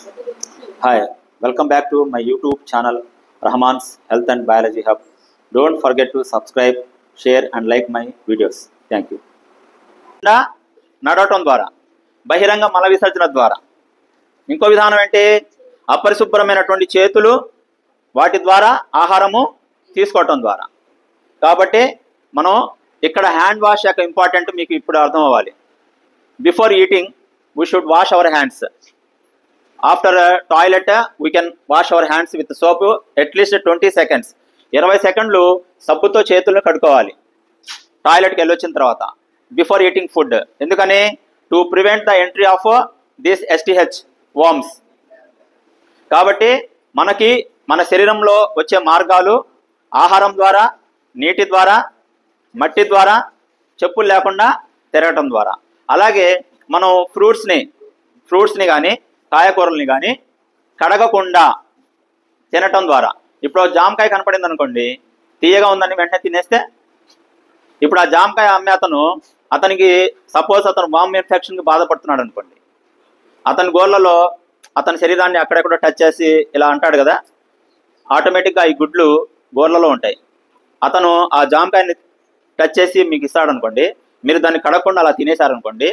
Hi, welcome back to my YouTube channel Rahman's Health and Biology Hub. Don't forget to subscribe, share and like my videos. Thank you. నడవటం ద్వారా బహిరంగ మల విసర్జన ద్వారా ఇంకో విధానం అంటే అపరిశుభ్రమైనటువంటి చేతులు వాటి ద్వారా ఆహారము తీసుకోవటం ద్వారా. కాబట్టి మనం ఇక్కడ హ్యాండ్ వాష్ యొక్క ఇంపార్టెంట్ మీకు ఇప్పుడు అర్థం అవ్వాలి. Before eating we should wash our hands. After toilet we can wash our hands with soap at least 20 seconds. 20 సెకండ్లు సబ్బుతో చేతులను కడుక్కోవాలి టాయిలెట్కి వెళ్ళొచ్చిన తర్వాత బిఫోర్ ఈటింగ్ ఫుడ్. ఎందుకని? To prevent the entry of this STH worms. కాబట్టి మనకి మన శరీరంలో వచ్చే మార్గాలు ఆహారం ద్వారా, నీటి ద్వారా, మట్టి ద్వారా, చెప్పులు లేకుండా తిరగటం ద్వారా. అలాగే మనం ఫ్రూట్స్ని కానీ కాయకూరల్ని కానీ కడగకుండా తినటం ద్వారా. ఇప్పుడు జామకాయ కనపడింది అనుకోండి, తీయగా ఉందని వెంటనే తినేస్తే, ఇప్పుడు ఆ జామకాయ అమ్మే అతనికి సపోజ్ అతను వామ్ ఇన్ఫెక్షన్కి బాధపడుతున్నాడు అనుకోండి, అతని గోళ్ళలో అతని శరీరాన్ని అక్కడెక్కడో టచ్ చేసి ఇలా అంటాడు కదా, ఆటోమేటిక్గా ఈ గుడ్లు గోర్లలో ఉంటాయి. అతను ఆ జామకాయని టచ్ చేసి మీకు ఇస్తాడు అనుకోండి, మీరు దాన్ని కడగకుండా అలా తినేశారనుకోండి,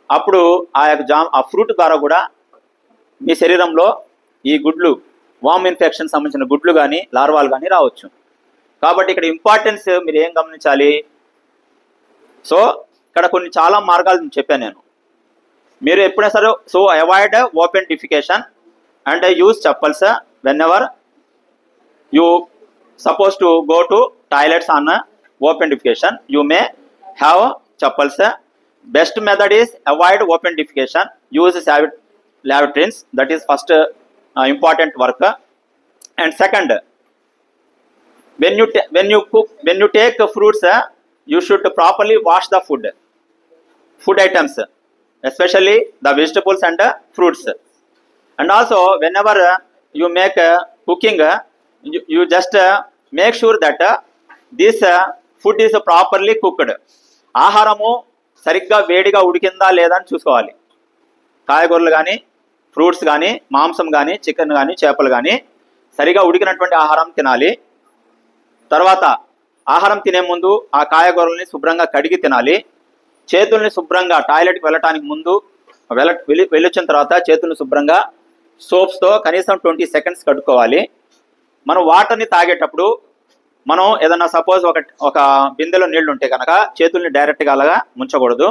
అప్పుడు ఆ ఫ్రూట్ ద్వారా కూడా మీ శరీరంలో ఈ గుడ్లు వామ్ ఇన్ఫెక్షన్ సంబంధించిన గుడ్లు కానీ లార్వాలు కానీ రావచ్చు. కాబట్టి ఇక్కడ ఇంపార్టెన్స్ మీరు ఏం గమనించాలి? సో ఇక్కడ కొన్ని చాలా మార్గాలు చెప్పాను నేను. మీరు ఎప్పుడైనా సరే so avoid open defecation and use chappals when ever you suppose to go to toilets on open defecation. You may have chappals. Best method is avoid open defecation, use latrines. That is first important work. And second, when you take fruits, you should properly wash the food items, especially the vegetables and fruits. And also whenever you make cooking, you just make sure that this food is properly cooked. ఆహారము సరిగ్గా వేడిగా ఉడికిందా లేదా అని చూసుకోవాలి. కాయగూరలు కానీ, fruits కానీ, మాంసం కానీ, చికెన్ కానీ, చేపలు కానీ సరిగా ఉడికినటువంటి ఆహారం తినాలి. తర్వాత ఆహారం తినే ముందు ఆ కాయగూరల్ని శుభ్రంగా కడిగి తినాలి. చేతుల్ని శుభ్రంగా టాయిలెట్కి వెళ్ళటానికి ముందు వెళ్ళొచ్చిన తర్వాత చేతుల్ని శుభ్రంగా సోప్స్తో కనీసం 20 seconds కడుక్కోవాలి. మనం వాటర్ని తాగేటప్పుడు మనం ఏదన్నా సపోజ్ ఒక బిందెలో నీళ్లు ఉంటే కనుక చేతుల్ని డైరెక్ట్గా అలాగా ముంచకూడదు.